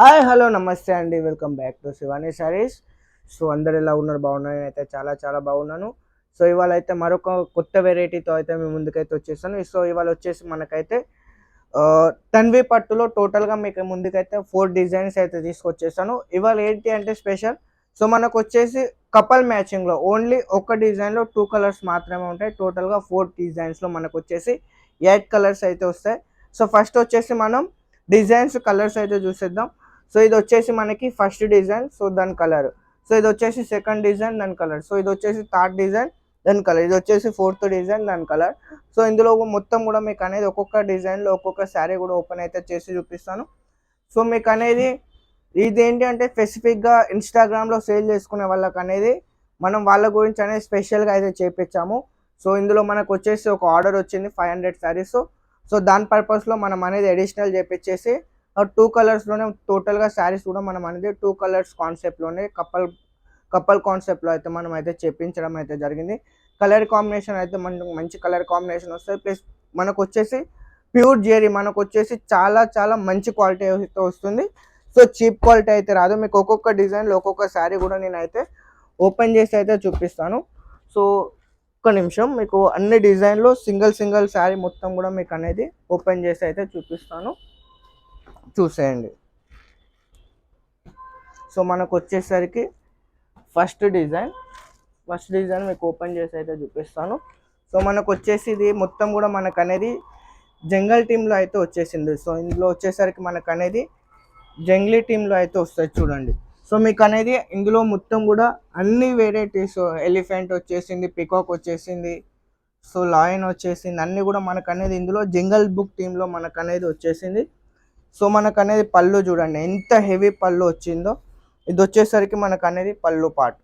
Hi hello నమస్తే అండి, welcome back to Shivani saris. So అందరు ఎలా ఉన్నారు? బాగున్నారు? నేనైతే చాలా చాలా బాగున్నాను. సో ఇవాళ అయితే మరొక కొత్త వెరైటీతో అయితే మేము ముందుకైతే వచ్చేసాను. సో ఇవాళ వచ్చేసి మనకైతే తన్వి పట్టులో టోటల్గా మీకు ముందుకైతే 4 డిజైన్స్ అయితే తీసుకొచ్చేసాను. ఇవాళ ఏంటి అంటే స్పెషల్, సో మనకు వచ్చేసి కపల్ మ్యాచింగ్లో ఓన్లీ ఒక డిజైన్లో 2 కలర్స్ మాత్రమే ఉంటాయి. టోటల్గా 4 డిజైన్స్లో మనకు వచ్చేసి 8 కలర్స్ అయితే వస్తాయి. సో ఫస్ట్ వచ్చేసి మనం డిజైన్స్ కలర్స్ అయితే చూసేద్దాం. సో ఇది వచ్చేసి మనకి ఫస్ట్ డిజైన్, సో దాని కలర్. సో ఇది వచ్చేసి సెకండ్ డిజైన్, దాని కలర్. సో ఇది వచ్చేసి థర్డ్ డిజైన్, దాని కలర్. ఇది వచ్చేసి ఫోర్త్ డిజైన్, దాని కలర్. సో ఇందులో మొత్తం కూడా మీకు అనేది ఒక్కొక్క డిజైన్లో ఒక్కొక్క శారీ కూడా ఓపెన్ అయితే చేసి చూపిస్తాను. సో మీకు అనేది ఇదేంటి అంటే స్పెసిఫిక్గా ఇన్స్టాగ్రామ్లో సేల్ చేసుకునే వాళ్ళకి అనేది మనం వాళ్ళ గురించి అనేది స్పెషల్గా అయితే చేపించాము. సో ఇందులో మనకు వచ్చేసి ఒక ఆర్డర్ వచ్చింది 500 శారీస్. సో దాని పర్పస్లో మనం అనేది అడిషనల్ చేపించేసి 2 కలర్స్లోనే టోటల్గా శారీస్ కూడా మనం అనేది 2 కలర్స్ కాన్సెప్ట్లోనే కపల్ కాన్సెప్ట్లో అయితే మనం అయితే చేపించడం అయితే జరిగింది. కలర్ కాంబినేషన్ అయితే మనకు మంచి కలర్ కాంబినేషన్ వస్తుంది. ప్లస్ మనకు వచ్చేసి ప్యూర్ జెరీ మనకు వచ్చేసి చాలా చాలా మంచి క్వాలిటీ అయితే వస్తుంది. సో చీప్ క్వాలిటీ అయితే రాదు. మీకు ఒక్కొక్క డిజైన్లో ఒక్కొక్క శారీ కూడా నేనైతే ఓపెన్ చేసి అయితే చూపిస్తాను. సో ఒక్క నిమిషం, మీకు అన్ని డిజైన్లో సింగిల్ శారీ మొత్తం కూడా మీకు అనేది ఓపెన్ చేసి అయితే చూపిస్తాను, చూసేయండి. సో మనకు వచ్చేసరికి ఫస్ట్ డిజైన్ మీకు ఓపెన్ చేసి అయితే చూపిస్తాను. సో మనకు వచ్చేసి ఇది మొత్తం కూడా మనకు అనేది జంగల్ టీంలో అయితే వచ్చేసింది. సో ఇందులో వచ్చేసరికి మనకు అనేది జంగ్లీ టీంలో అయితే వస్తుంది చూడండి. సో మీకు అనేది ఇందులో మొత్తం కూడా అన్ని వెరైటీస్, ఎలిఫెంట్ వచ్చేసింది, పికాక్ వచ్చేసింది, సో లాయన్ వచ్చేసింది, అన్నీ కూడా మనకు అనేది ఇందులో జంగల్ బుక్ టీంలో మనకు అనేది వచ్చేసింది. సో మనకు అనేది పళ్ళు చూడండి ఎంత హెవీ పళ్ళు వచ్చిందో. ఇది వచ్చేసరికి మనకు అనేది పళ్ళు పార్ట్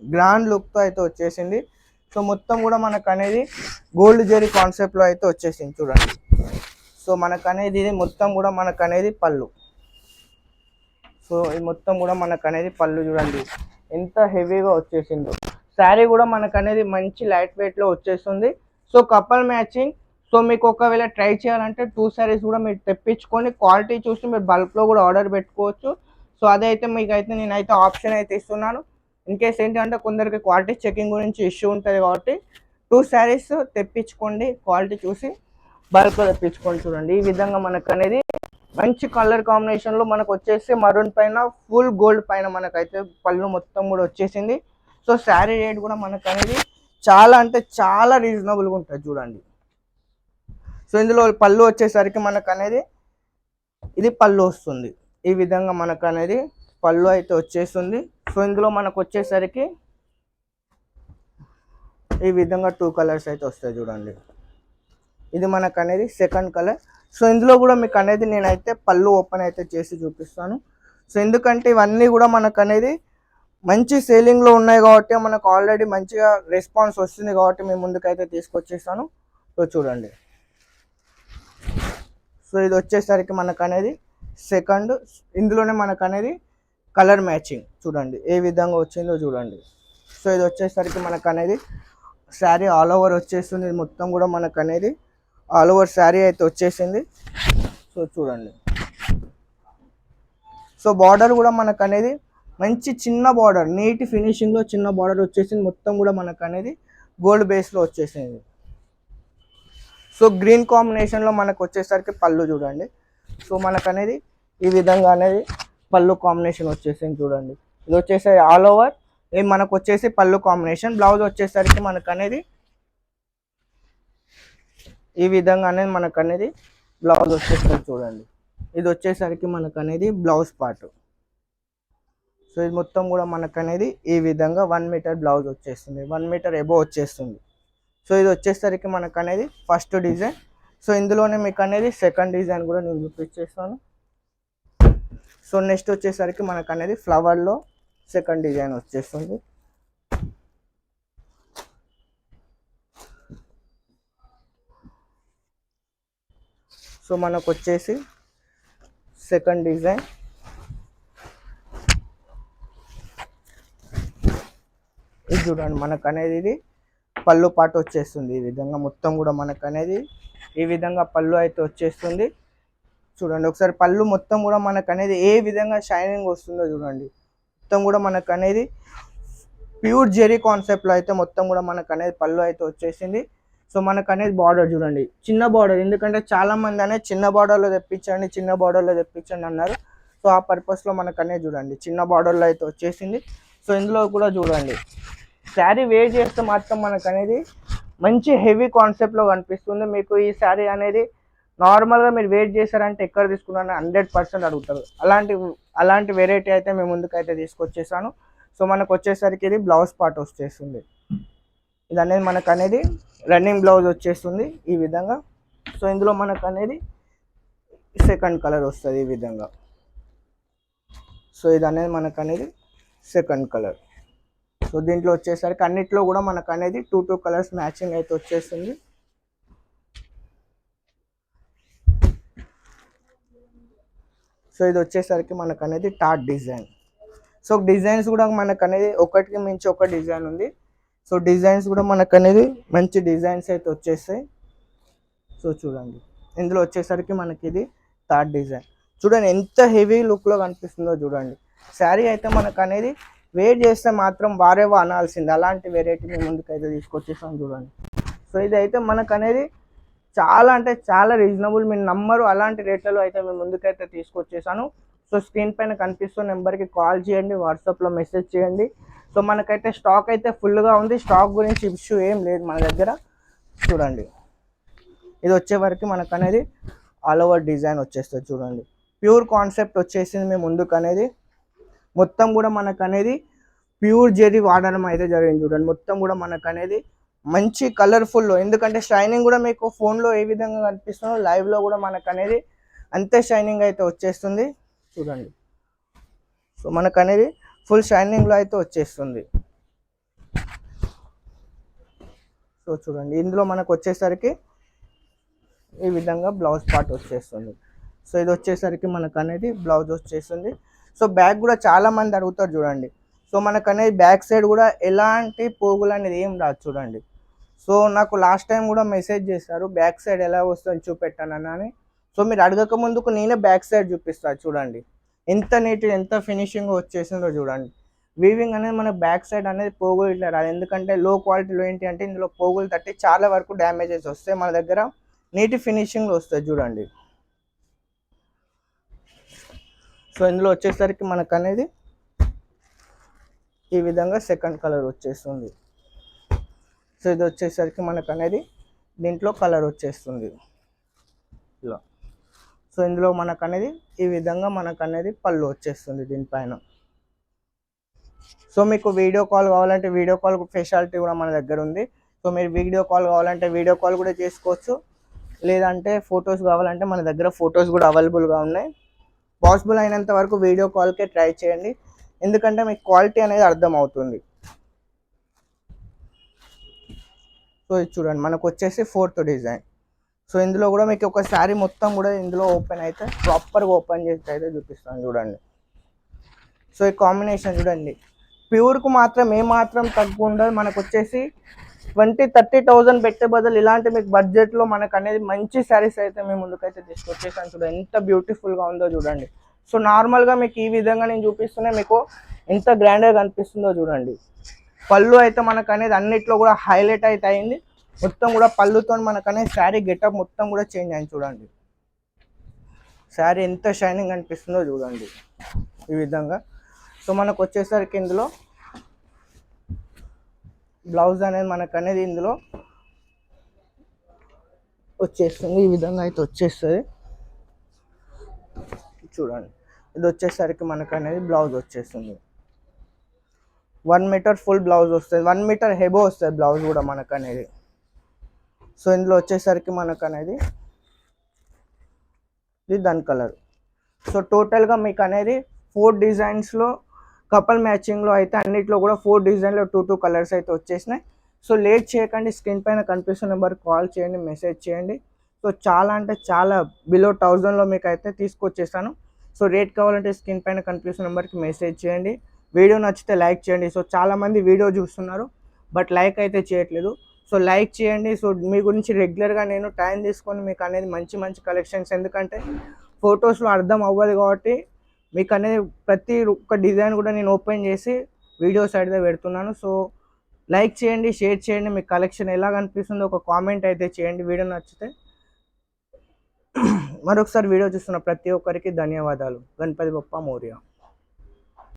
గ్రాండ్ లుక్తో అయితే వచ్చేసింది. సో మొత్తం కూడా మనకు అనేది గోల్డ్ జెరీ కాన్సెప్ట్లో అయితే వచ్చేసింది చూడండి. సో మనకు అనేది ఇది మొత్తం కూడా మనకు అనేది పళ్ళు. సో ఇది మొత్తం కూడా మనకు అనేది పళ్ళు చూడండి ఎంత హెవీగా వచ్చేసిందో. శారీ కూడా మనకు అనేది మంచి లైట్ వెయిట్లో వచ్చేస్తుంది. So couple matching. సో మీకు ఒకవేళ ట్రై చేయాలంటే 2 శారీస్ కూడా మీరు తెప్పించుకొని క్వాలిటీ చూసి మీరు బల్క్లో కూడా ఆర్డర్ పెట్టుకోవచ్చు. సో అదైతే మీకు అయితే నేనైతే ఆప్షన్ అయితే ఇస్తున్నాను. ఇన్ కేస్ ఏంటంటే కొందరికి క్వాలిటీ చెకింగ్ గురించి ఇష్యూ ఉంటుంది కాబట్టి 2 శారీస్ తెప్పించుకోండి, క్వాలిటీ చూసి బల్క్లో తెప్పించుకోండి. చూడండి ఈ విధంగా మనకు అనేది మంచి కలర్ కాంబినేషన్లో మనకు వచ్చేసి మరూన్ పైన ఫుల్ గోల్డ్ పైన మనకైతే పళ్ళు మొత్తం కూడా వచ్చేసింది. సో శారీ రేట్ కూడా మనకు అనేది చాలా అంటే చాలా రీజనబుల్గా ఉంటుంది చూడండి. సో ఇందులో పళ్ళు వచ్చేసరికి మనకు అనేది ఇది పళ్ళు వస్తుంది. ఈ విధంగా మనకు అనేది పళ్ళు అయితే వచ్చేస్తుంది. సో ఇందులో మనకు వచ్చేసరికి ఈ విధంగా 2 కలర్స్ అయితే వస్తాయి చూడండి. ఇది మనకు అనేది సెకండ్ కలర్. సో ఇందులో కూడా మీకు అనేది నేనైతే పళ్ళు ఓపెన్ అయితే చేసి చూపిస్తాను. సో ఎందుకంటే ఇవన్నీ కూడా మనకు అనేది మంచి సేలింగ్లో ఉన్నాయి కాబట్టి మనకు ఆల్రెడీ మంచిగా రెస్పాన్స్ వస్తుంది కాబట్టి మేము ముందుకైతే తీసుకొచ్చేస్తాను. సో చూడండి. సో ఇది వచ్చేసరికి మనకు అనేది సెకండ్. ఇందులోనే మనకు అనేది కలర్ మ్యాచింగ్ చూడండి ఏ విధంగా వచ్చిందో చూడండి. సో ఇది వచ్చేసరికి మనకు అనేది శారీ ఆల్ ఓవర్ వచ్చేస్తుంది. మొత్తం కూడా మనకు అనేది ఆల్ ఓవర్ శారీ అయితే వచ్చేసింది. సో చూడండి. సో బార్డర్ కూడా మనకు అనేది మంచి చిన్న బార్డర్, నీట్ ఫినిషింగ్లో చిన్న బార్డర్ వచ్చేసింది. మొత్తం కూడా మనకు అనేది గోల్డ్ బేస్లో వచ్చేసింది. సో గ్రీన్ కాంబినేషన్లో మనకు వచ్చేసరికి పళ్ళు చూడండి. సో మనకు అనేది ఈ విధంగా అనేది పళ్ళు కాంబినేషన్ వచ్చేసింది చూడండి. ఇది వచ్చేసి ఆల్ ఓవర్ మనకు వచ్చేసి పళ్ళు కాంబినేషన్. బ్లౌజ్ వచ్చేసరికి మనకు అనేది ఈ విధంగా అనేది మనకు అనేది బ్లౌజ్ వచ్చేసరికి చూడండి. ఇది వచ్చేసరికి మనకు అనేది బ్లౌజ్ పార్ట్. సో ఇది మొత్తం కూడా మనకు అనేది ఈ విధంగా 1 మీటర్ బ్లౌజ్ వచ్చేస్తుంది, 1 మీటర్ ఎబో వచ్చేస్తుంది. సో ఇది వచ్చేసరికి మనకు అనేది ఫస్ట్ డిజైన్. సో ఇందులోనే మీకు అనేది సెకండ్ డిజైన్ కూడా నేను చూపించేస్తాను. సో నెక్స్ట్ వచ్చేసరికి మనకు అనేది ఫ్లవర్లో సెకండ్ డిజైన్ వచ్చేస్తుంది. సో మనకు వచ్చేసి సెకండ్ డిజైన్. ఇది చూడండి మనకు అనేది ఇది పళ్ళు పాటు వచ్చేస్తుంది. ఈ విధంగా మొత్తం కూడా మనకు అనేది ఈ విధంగా పళ్ళు అయితే వచ్చేస్తుంది. చూడండి ఒకసారి పళ్ళు మొత్తం కూడా మనకు అనేది ఏ విధంగా షైనింగ్ వస్తుందో చూడండి. మొత్తం కూడా మనకు అనేది ప్యూర్ జెరీ కాన్సెప్ట్లో అయితే మొత్తం కూడా మనకు అనేది పళ్ళు అయితే వచ్చేసింది. సో మనకు అనేది బార్డర్ చూడండి, చిన్న బార్డర్, ఎందుకంటే చాలా మంది అనేది చిన్న బార్డర్లో తెప్పించండి చిన్న బార్డర్లో తెప్పించండి అన్నారు. సో ఆ పర్పస్లో మనకు అనేది చూడండి చిన్న బార్డర్లో అయితే వచ్చేసింది. సో ఇందులో కూడా చూడండి శారీ వేర్ చేస్తే మాత్రం మనకు అనేది మంచి హెవీ కాన్సెప్ట్లో కనిపిస్తుంది. మీకు ఈ శారీ అనేది నార్మల్గా మీరు వెయిట్ చేశారంటే ఎక్కడ తీసుకున్నారని 100% అడుగుతారు. అలాంటి వెరైటీ అయితే మేము ముందుకైతే తీసుకొచ్చేసాను. సో మనకు వచ్చేసరికి ఇది బ్లౌజ్ పార్ట్ వచ్చేస్తుంది. ఇది అనేది మనకు అనేది రన్నింగ్ బ్లౌజ్ వచ్చేస్తుంది ఈ విధంగా. సో ఇందులో మనకు అనేది సెకండ్ కలర్ వస్తుంది ఈ విధంగా. సో ఇది అనేది మనకు అనేది సెకండ్ కలర్. సో దీంట్లో వచ్చేసరికి అన్నిట్లో కూడా మనకు అనేది 2 కలర్స్ మ్యాచింగ్ అయితే వచ్చేస్తుంది. సో ఇది వచ్చేసరికి మనకు అనేది టాట్ డిజైన్. సో డిజైన్స్ కూడా మనకు అనేది ఒకటికి మించి ఒక డిజైన్ ఉంది. సో డిజైన్స్ కూడా మనకు అనేది మంచి డిజైన్స్ అయితే వచ్చేస్తాయి. సో చూడండి ఇందులో వచ్చేసరికి మనకి ఇది టాట్ డిజైన్. చూడండి ఎంత హెవీ లుక్లో కనిపిస్తుందో చూడండి. శారీ అయితే మనకు అనేది వేర్ చేస్తే మాత్రం వారేవో అనాల్సింది, అలాంటి వెరైటీ మేము ముందుకైతే తీసుకొచ్చేసాం చూడండి. సో ఇది అయితే మనకు అనేది చాలా అంటే చాలా రీజనబుల్, మీరు నమ్మరు అలాంటి రేట్లలో అయితే మేము ముందుకైతే తీసుకొచ్చేసాను. సో స్క్రీన్ పైన కనిపిస్తున్న నెంబర్కి కాల్ చేయండి, వాట్సాప్లో మెసేజ్ చేయండి. సో మనకైతే స్టాక్ అయితే ఫుల్గా ఉంది, స్టాక్ గురించి ఇష్యూ ఏం లేదు మన దగ్గర. చూడండి ఇది వచ్చే వరకు మనకు అనేది ఆల్ ఓవర్ డిజైన్ వచ్చేస్తుంది చూడండి. ప్యూర్ కాన్సెప్ట్ వచ్చేసింది మేము ముందుకు అనేది. మొత్తం కూడా మనకు అనేది ప్యూర్ జెరీ వాడడం అయితే జరిగింది చూడండి. మొత్తం కూడా మనకు అనేది మంచి కలర్ఫుల్లో, ఎందుకంటే షైనింగ్ కూడా మీకు ఫోన్లో ఏ విధంగా కనిపిస్తుందో లైవ్లో కూడా మనకు అనేది అంతే షైనింగ్ అయితే వచ్చేస్తుంది చూడండి. సో మనకు అనేది ఫుల్ షైనింగ్లో అయితే వచ్చేస్తుంది. సో చూడండి ఇందులో మనకు వచ్చేసరికి ఈ విధంగా బ్లౌజ్ పార్ట్ వచ్చేస్తుంది. సో ఇది వచ్చేసరికి మనకు అనేది బ్లౌజ్ వచ్చేస్తుంది. సో బ్యాక్ కూడా చాలా మంది అడుగుతారు చూడండి. సో మనకు అనేది బ్యాక్ సైడ్ కూడా ఎలాంటి పోగులు అనేది ఏం రాదు చూడండి. సో నాకు లాస్ట్ టైం కూడా మెసేజ్ చేశారు బ్యాక్ సైడ్ ఎలా వస్తుందని చూపెట్టాను అని. సో మీరు అడగక ముందుకు నేనే బ్యాక్ సైడ్ చూపిస్తాను చూడండి. ఎంత నీట్ ఎంత ఫినిషింగ్ వచ్చేసిందో చూడండి. వీవింగ్ అనేది మన బ్యాక్ సైడ్ అనేది పోగులు ఇట్లా రాదు, ఎందుకంటే లో క్వాలిటీలో ఏంటి అంటే ఇందులో పోగులు తట్టి చాలా వరకు డ్యామేజెస్ వస్తాయి. మన దగ్గర నీట్ ఫినిషింగ్లో వస్తుంది చూడండి. సో ఇందులో వచ్చేసరికి మనకు అనేది ఈ విధంగా సెకండ్ కలర్ వచ్చేస్తుంది. సో ఇది వచ్చేసరికి మనకు అనేది దీంట్లో కలర్ వచ్చేస్తుంది ఇలా. సో ఇందులో మనకు అనేది ఈ విధంగా మనకు అనేది పళ్ళు వచ్చేస్తుంది దీనిపైన. సో మీకు వీడియో కాల్ కావాలంటే వీడియో కాల్ ఫెసిలిటీ కూడా మన దగ్గర ఉంది. సో మీరు వీడియో కాల్ కావాలంటే వీడియో కాల్ కూడా చేసుకోవచ్చు, లేదంటే ఫొటోస్ కావాలంటే మన దగ్గర ఫొటోస్ కూడా అవైలబుల్గా ఉన్నాయి. పాసిబుల్ అయినంత వరకు వీడియో కాల్కే ట్రై చేయండి, ఎందుకంటే మీకు క్వాలిటీ అనేది అర్థమవుతుంది. సో ఇది చూడండి మనకు వచ్చేసి ఫోర్త్ డిజైన్. సో ఇందులో కూడా మీకు ఒక శారీ మొత్తం కూడా ఇందులో ఓపెన్ అయితే ప్రాపర్గా ఓపెన్ చేసి అయితే చూపిస్తాను చూడండి. సో ఈ కాంబినేషన్ చూడండి, ప్యూర్కు మాత్రం ఏమాత్రం తక్కువ ఉండదు. మనకు వచ్చేసి 20-30,000 పెట్టే బదులు ఇలాంటి మీకు బడ్జెట్లో మనకు అనేది మంచి శారీస్ అయితే మేము ముందుకైతే తీసుకొచ్చేసాను చూడండి. ఎంత బ్యూటిఫుల్గా ఉందో చూడండి. సో నార్మల్గా మీకు ఈ విధంగా నేను చూపిస్తూనే మీకు ఎంత గ్రాండ్గా కనిపిస్తుందో చూడండి. పళ్ళు అయితే మనకు అనేది అన్నిట్లో కూడా హైలైట్ అయితే అయింది. మొత్తం కూడా పళ్ళుతో మనకు అనేది శారీ గెటప్ మొత్తం కూడా చేంజ్ అయింది చూడండి. శారీ ఎంత షైనింగ్ అనిపిస్తుందో చూడండి ఈ విధంగా. సో మనకు వచ్చేసరికి ఇందులో బ్లౌజ్ అనేది మనకు అనేది ఇందులో వచ్చేస్తుంది ఈ విధంగా అయితే వచ్చేస్తుంది చూడండి. ఇది వచ్చేసరికి మనకు అనేది బ్లౌజ్ వచ్చేస్తుంది. 1 మీటర్ ఫుల్ బ్లౌజ్ వస్తుంది, 1 మీటర్ హెబో వస్తుంది బ్లౌజ్ కూడా మనకు అనేది. సో ఇందులో వచ్చేసరికి మనకు అనేది ఇది దాని కలర్. సో టోటల్గా మీకు అనేది 4 డిజైన్స్లో కపుల్ మ్యాచింగ్లో అయితే అన్నిట్లో కూడా 4 డిజైన్లో 2 కలర్స్ అయితే వచ్చేసినాయి. సో లేట్ చేయకండి, స్క్రీన్ పైన కనిపిస్తున్న నెంబర్కి కాల్ చేయండి, మెసేజ్ చేయండి. సో చాలా అంటే చాలా బిలో 1000లో మీకు అయితే తీసుకొచ్చేస్తాను. సో రేట్ కావాలంటే స్క్రీన్ పైన కనిపిస్తున్న నెంబర్కి మెసేజ్ చేయండి. వీడియో నచ్చితే లైక్ చేయండి. సో చాలామంది వీడియో చూస్తున్నారు బట్ లైక్ అయితే చేయట్లేదు. సో లైక్ చేయండి. సో మీ గురించి రెగ్యులర్గా నేను టైం తీసుకొని మీకు అనేది మంచి మంచి కలెక్షన్స్, ఎందుకంటే ఫొటోస్లో అర్థం అవ్వదు కాబట్టి మీకు అనేది ప్రతి ఒక్క డిజైన్ కూడా నేను ఓపెన్ చేసి వీడియోస్ అయితే పెడుతున్నాను. సో లైక్ చేయండి, షేర్ చేయండి, మీ కలెక్షన్ ఎలా కనిపిస్తుందో ఒక కామెంట్ అయితే చేయండి వీడియో నచ్చితే. మరొకసారి వీడియో చూస్తున్న ప్రతి ఒక్కరికి ధన్యవాదాలు. గణపతి బప్పా మోరియా.